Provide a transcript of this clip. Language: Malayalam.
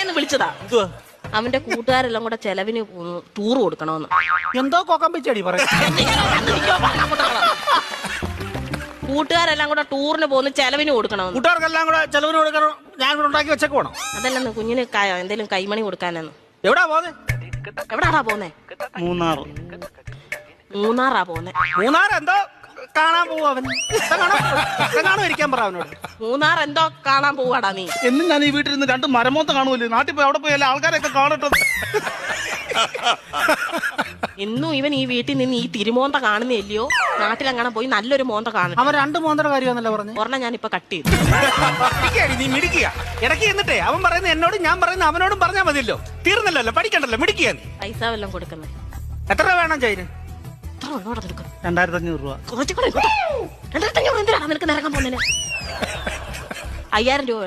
പറയാന്ന് വിളിച്ചതാ. എന്തുവാ? അവന്റെ കൂട്ടുകാരെല്ലാം കൂടെ ചെലവിന് ടൂർ കൊടുക്കണമെന്ന്. എന്തോ കൊക്കമ്പിച്ചടി പറയും. കൂട്ടുകാരെല്ലാം കൂടെ ടൂറിന് പോകുന്ന ചെലവിന് കൊടുക്കണമെന്ന്. കൂട്ടുകാർക്കെല്ലാം കൂടെ ചെലവിന് കൊടുക്കണം. ഞാൻ കൂടെ ഉണ്ടാക്കി വെച്ചേക്ക് വേണം. അതല്ലെന്ന് കുഞ്ഞിന് എന്തേലും കൈമണി കൊടുക്കാനെന്ന്. എവിടാ പോന്നെ? എവിടാടാ പോന്നെ? മൂന്നാറാ പോന്നെ. മൂന്നാർ എന്തോ കാണാൻ പോവും അവൻ. കാണോ ഇരിക്കാൻ പറ അവനോട്. മൂന്നാർ എന്തോ കാണാൻ പോവാടാ നീ. എന്നും ഞാൻ ഈ വീട്ടിൽ നിന്ന് 2 മരമോത്ത കാണുമല്ലോ. നാട്ടിൽ പോയി അവിടെ പോയി എല്ലാ ആൾക്കാരെയൊക്കെ കാണട്ടെ. ഇന്നും ഇവൻ ഈ വീട്ടിൽ നിന്ന് ഈ തിരുമോന്ത കാണുന്നില്ലയോ? നാട്ടിലെങ്ങനെ പോയി നല്ലൊരു മോന്ത കാണും. അവൻ 2 മോന്തര കാര്യമാണല്ലോ പറഞ്ഞു. ഒരെണ്ണം ഞാൻ ഇപ്പൊ കട്ട് ചെയ്തു. നീ മിടിക്കുക. ഇടയ്ക്ക് എന്നിട്ടേ അവൻ പറയുന്ന എന്നോടും ഞാൻ പറയുന്ന അവനോടും പറഞ്ഞാൽ മതിയല്ലോ. തീർന്നല്ലോ, പഠിക്കണ്ടല്ലോ, മിടിക്കുക. പൈസ വല്ലതും കൊടുക്കുന്നത് എത്ര രൂപ വേണം ചൈന്? 2500 രൂപ. 2500 എന്തിനാണ് നിനക്ക് നിറങ്ങാൻ പോകുന്നതിന്? 5000 രൂപ.